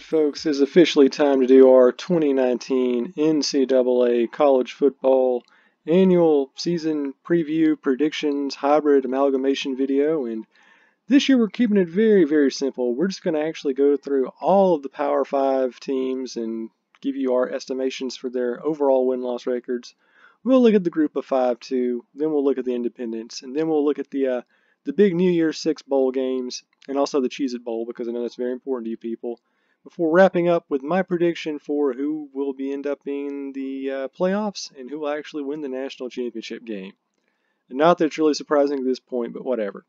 Folks, it's officially time to do our 2019 NCAA College Football Annual Season Preview Predictions Hybrid Amalgamation video. And this year we're keeping it very, very simple. We're just going to actually go through all of the Power 5 teams and give you our estimations for their overall win-loss records. We'll look at the Group of 5 too, then we'll look at the independents, and then we'll look at the big New Year's 6 bowl games, and also the Cheez-It Bowl, because I know that's very important to you people, before wrapping up with my prediction for who will end up being the playoffs and who will actually win the national championship game. And not that it's really surprising at this point, but whatever.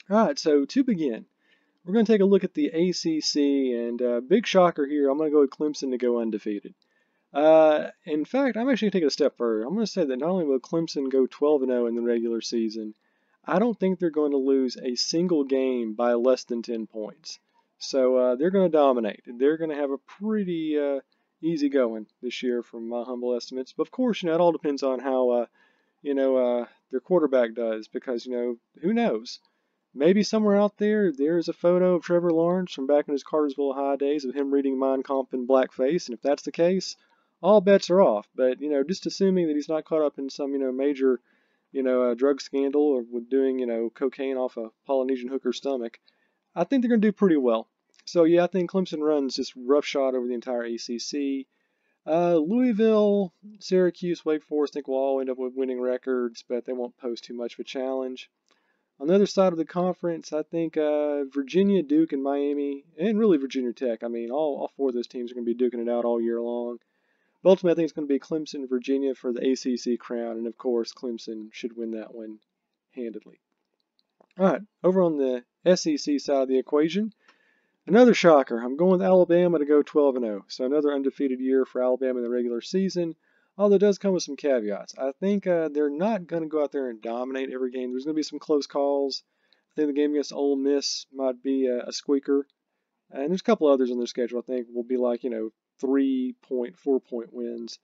Alright, so to begin, we're going to take a look at the ACC, and big shocker here, I'm going to go with Clemson to go undefeated. In fact, I'm actually taking a step further. I'm going to say that not only will Clemson go 12-0 in the regular season, I don't think they're going to lose a single game by less than 10 points. So they're going to dominate. They're going to have a pretty easy going this year from my humble estimates. But of course, it all depends on how, their quarterback does, because, who knows? Maybe somewhere out there's a photo of Trevor Lawrence from back in his Cartersville High days of him reading Mein Kampf in blackface, and if that's the case, all bets are off. But, just assuming that he's not caught up in some, major, drug scandal or with doing, cocaine off a Polynesian hooker's stomach, I think they're going to do pretty well. So, yeah, I think Clemson runs just roughshod over the entire ACC. Louisville, Syracuse, Wake Forest, I think will all end up with winning records, but they won't pose too much of a challenge. On the other side of the conference, I think Virginia, Duke, and Miami, and really Virginia Tech. I mean, all four of those teams are going to be duking it out all year long. But ultimately, I think it's going to be Clemson, Virginia for the ACC crown, and of course, Clemson should win that one handedly. All right, over on the SEC side of the equation, another shocker. I'm going with Alabama to go 12-0. So another undefeated year for Alabama in the regular season, although it does come with some caveats. I think they're not going to go out there and dominate every game. There's going to be some close calls. I think the game against Ole Miss might be a squeaker. And there's a couple others on their schedule I think will be like, 3-point, 4-point wins.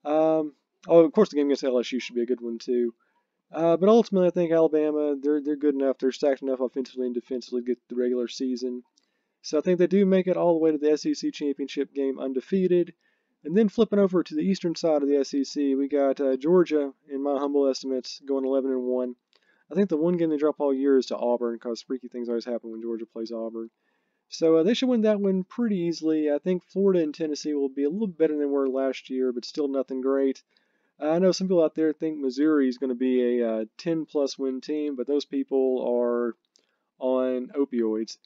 Of course, the game against LSU should be a good one too. But ultimately, I think Alabama, they're good enough. They're stacked enough offensively and defensively to get the regular season. So I think they do make it all the way to the SEC championship game undefeated. And then flipping over to the eastern side of the SEC, we got Georgia, in my humble estimates, going 11-1. I think the one game they drop all year is to Auburn, because freaky things always happen when Georgia plays Auburn. So they should win that one pretty easily. I think Florida and Tennessee will be a little better than they were last year, but still nothing great. I know some people out there think Missouri is going to be a 10-plus win team, but those people are on opioids.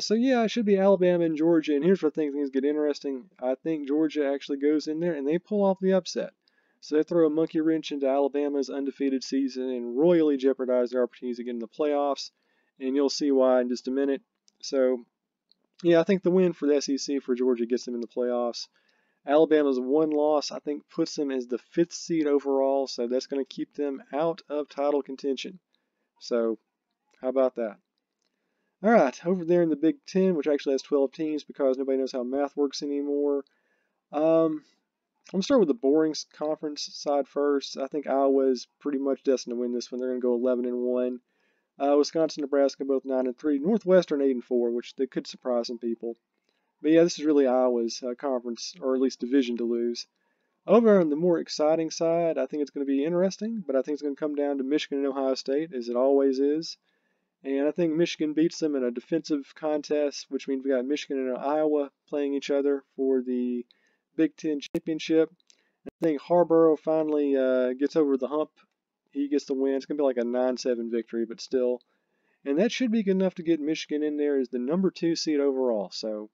So yeah, it should be Alabama and Georgia, and here's where things get interesting. I think Georgia actually goes in there and they pull off the upset. So they throw a monkey wrench into Alabama's undefeated season and royally jeopardize their opportunities to get in the playoffs, and you'll see why in just a minute. So yeah, I think the win for the SEC for Georgia gets them in the playoffs. Alabama's one loss, I think, puts them as the 5th seed overall, so that's going to keep them out of title contention. So, how about that? All right, over there in the Big Ten, which actually has 12 teams because nobody knows how math works anymore. I'm going to start with the boring conference side first. I think Iowa's pretty much destined to win this one. They're going to go 11-1. Wisconsin, Nebraska, both 9-3. Northwestern 8-4, which they could surprise some people. But yeah, this is really Iowa's conference, or at least division, to lose. Over on the more exciting side, I think it's going to be interesting, but I think it's going to come down to Michigan and Ohio State, as it always is. And I think Michigan beats them in a defensive contest, which means we got Michigan and Iowa playing each other for the Big Ten championship. I think Harborough finally gets over the hump. He gets the win. It's going to be like a 9-7 victory, but still. And that should be good enough to get Michigan in there as the number 2 seed overall. So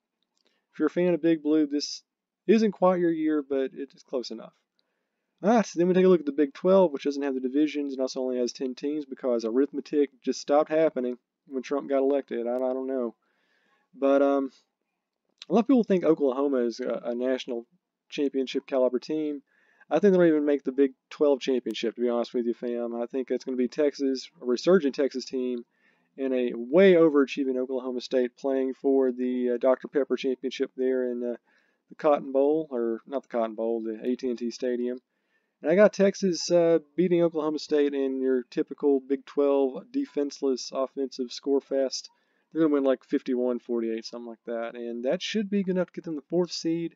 if you're a fan of Big Blue, this isn't quite your year, but it's close enough. Alright, so then we take a look at the Big 12, which doesn't have the divisions and also only has 10 teams because arithmetic just stopped happening when Trump got elected. I don't know. But a lot of people think Oklahoma is a national championship caliber team. I think they don't even make the Big 12 championship, to be honest with you, fam. I think it's going to be Texas, a resurgent Texas team, and a way overachieving Oklahoma State playing for the Dr. Pepper championship there in the Cotton Bowl, or not the Cotton Bowl, the AT&T Stadium. And I got Texas beating Oklahoma State in your typical Big 12 defenseless offensive score fest. They're going to win like 51-48, something like that. And that should be good enough to get them the 4th seed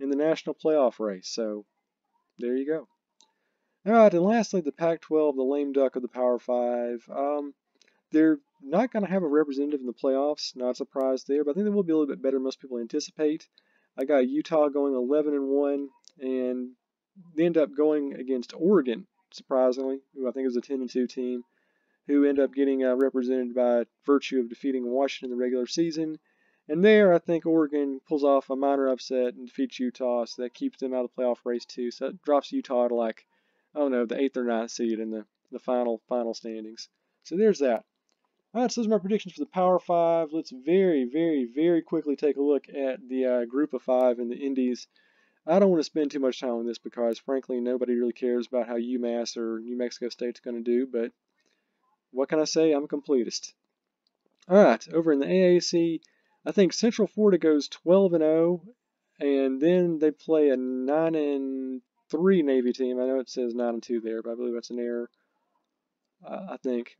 in the national playoff race. So there you go. All right, and lastly, the Pac-12, the lame duck of the Power 5. They're not going to have a representative in the playoffs. Not surprised there, but I think they will be a little bit better than most people anticipate. I got Utah going 11-1, and they end up going against Oregon, surprisingly, who I think is a 10-2 team, who end up getting represented by virtue of defeating Washington in the regular season. And there, I think Oregon pulls off a minor upset and defeats Utah, so that keeps them out of the playoff race too. So that drops Utah to like, I don't know, the 8th or 9th seed in the final standings. So there's that. All right, so those are my predictions for the Power 5. Let's very, very, very quickly take a look at the Group of 5 in the Indies. I don't want to spend too much time on this because, frankly, nobody really cares about how UMass or New Mexico State's going to do, but what can I say? I'm a completist. All right, over in the AAC, I think Central Florida goes 12-0, and then they play a 9-3 Navy team. I know it says 9-2 there, but I believe that's an error. I think.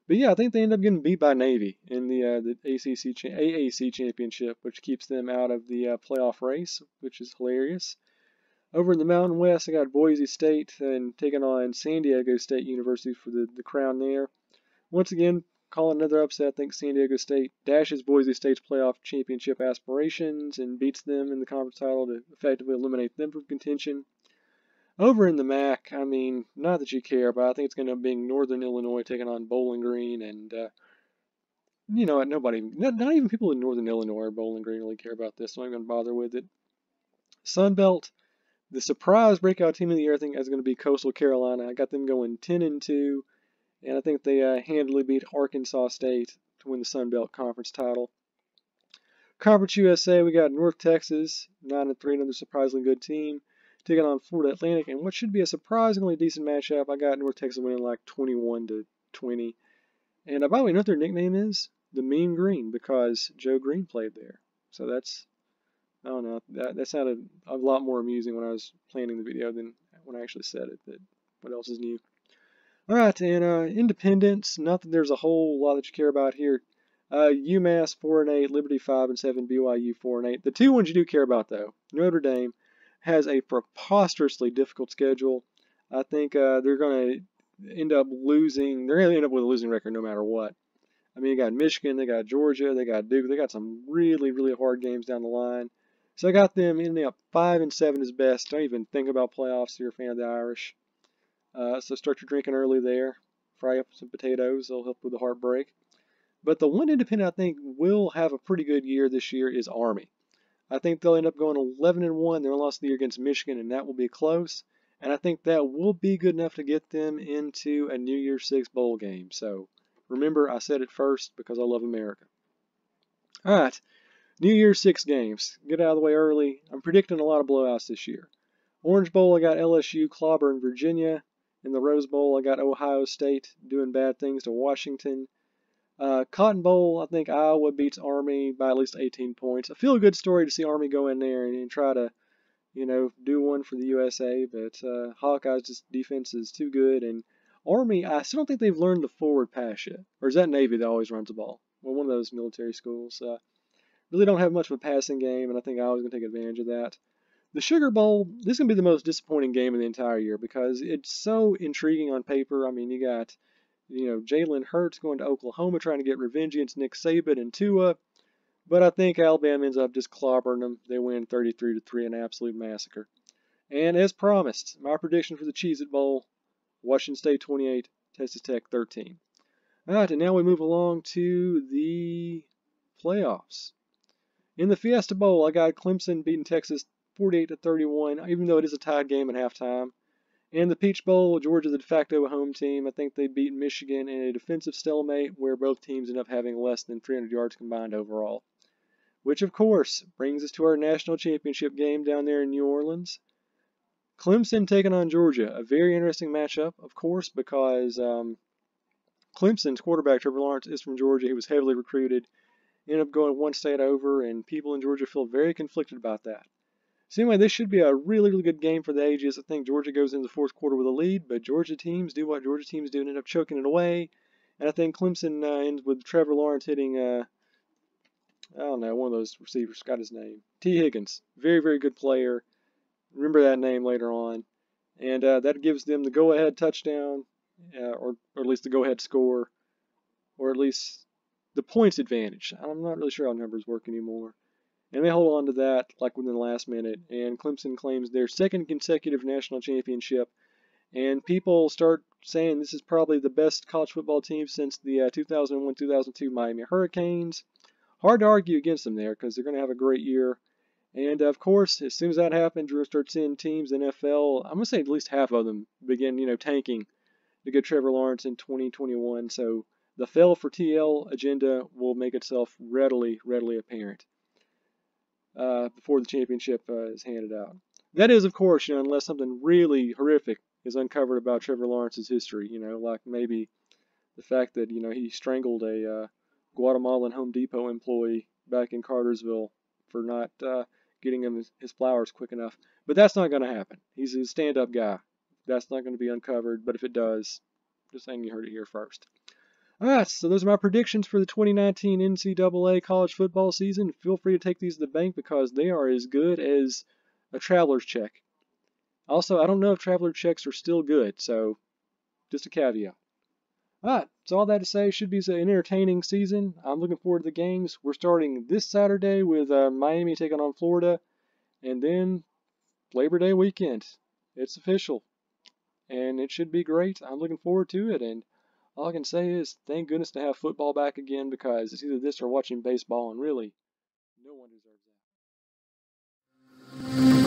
But yeah, I think they end up getting beat by Navy in the AAC championship, which keeps them out of the playoff race, which is hilarious. Over in the Mountain West, I got Boise State and taking on San Diego State University for the crown there. Once again, calling another upset. I think San Diego State dashes Boise State's playoff championship aspirations and beats them in the conference title to effectively eliminate them from contention. Over in the MAC, I mean, not that you care, but I think it's going to end up being Northern Illinois taking on Bowling Green, and you know what? Nobody, not even people in Northern Illinois or Bowling Green really care about this, so I'm not going to bother with it. Sun Belt, the surprise breakout team of the year, I think is going to be Coastal Carolina. I got them going 10-2, and I think they handily beat Arkansas State to win the Sun Belt Conference title. Conference USA, we got North Texas, 9-3, another surprisingly good team, taking on Florida Atlantic, and what should be a surprisingly decent matchup. I got North Texas winning like 21-20. And by the way, you know what their nickname is? The Mean Green, because Joe Green played there. So that's, I don't know, that sounded a lot more amusing when I was planning the video than when I actually said it, but what else is new? All right, and Independence, not that there's a whole lot that you care about here. UMass 4-8, Liberty 5-7, BYU 4-8. The two ones you do care about, though, Notre Dame has a preposterously difficult schedule. I think they're going to end up losing. They're going to end up with a losing record no matter what. I mean, you got Michigan, they got Georgia, they got Duke. They got some really, really hard games down the line. So I got them ending up 5-7 is best. Don't even think about playoffs if you're a fan of the Irish. So start your drinking early there. Fry up some potatoes. They'll help with the heartbreak. But the one independent I think will have a pretty good year this year is Army. I think they'll end up going 11-1. They're lost the year against Michigan, and that will be close. And I think that will be good enough to get them into a New Year's Six bowl game. So remember, I said it first because I love America. All right, New Year's Six games. Get out of the way early. I'm predicting a lot of blowouts this year. Orange Bowl, I got LSU clobbering Virginia. In the Rose Bowl, I got Ohio State doing bad things to Washington. Cotton Bowl, I think Iowa beats Army by at least 18 points. I feel a good story to see Army go in there and try to, you know, do one for the USA, but Hawkeyes' just defense is too good. And Army, I still don't think they've learned the forward pass yet. Or is that Navy that always runs the ball? Well, one of those military schools. Really don't have much of a passing game, and I think Iowa's going to take advantage of that. The Sugar Bowl, this is going to be the most disappointing game of the entire year because it's so intriguing on paper. I mean, you got, you know, Jalen Hurts going to Oklahoma trying to get revenge against Nick Saban and Tua. But I think Alabama ends up just clobbering them. They win 33-3, an absolute massacre. And as promised, my prediction for the Cheez-It Bowl, Washington State 28, Texas Tech 13. All right, and now we move along to the playoffs. In the Fiesta Bowl, I got Clemson beating Texas 48-31, even though it is a tied game at halftime. In the Peach Bowl, Georgia, the de facto home team, I think they beat Michigan in a defensive stalemate where both teams end up having less than 300 yards combined overall. Which, of course, brings us to our national championship game down there in New Orleans. Clemson taking on Georgia, a very interesting matchup, of course, because Clemson's quarterback, Trevor Lawrence, is from Georgia. He was heavily recruited, ended up going one state over, and people in Georgia feel very conflicted about that. So anyway, this should be a really, really good game for the ages. I think Georgia goes into the fourth quarter with a lead, but Georgia teams do what Georgia teams do and end up choking it away. And I think Clemson ends with Trevor Lawrence hitting, I don't know, one of those receivers, forgot his name. T. Higgins. Very, very good player. Remember that name later on. And that gives them the go-ahead touchdown, or at least the go-ahead score, or at least the points advantage. I'm not really sure how numbers work anymore. And they hold on to that like within the last minute. And Clemson claims their second consecutive national championship. And people start saying this is probably the best college football team since the 2001-2002 Miami Hurricanes. Hard to argue against them there because they're going to have a great year. And of course, as soon as that happens, you're going to start seeing teams in NFL. I'm going to say at least half of them begin, tanking to get Trevor Lawrence in 2021. So the fail for TL agenda will make itself readily apparent before the championship is handed out. That is, of course, unless something really horrific is uncovered about Trevor Lawrence's history. Like maybe the fact that he strangled a Guatemalan Home Depot employee back in Cartersville for not getting him his flowers quick enough. But that's not going to happen. He's a stand-up guy. That's not going to be uncovered. But if it does, just saying you heard it here first. All right, so those are my predictions for the 2019 NCAA college football season. Feel free to take these to the bank because they are as good as a traveler's check. Also, I don't know if traveler checks are still good, so just a caveat. All right, so all that to say, should be an entertaining season. I'm looking forward to the games. We're starting this Saturday with Miami taking on Florida, and then Labor Day weekend. It's official, and it should be great. I'm looking forward to it, and all I can say is thank goodness to have football back again because it's either this or watching baseball, and really, no one deserves that.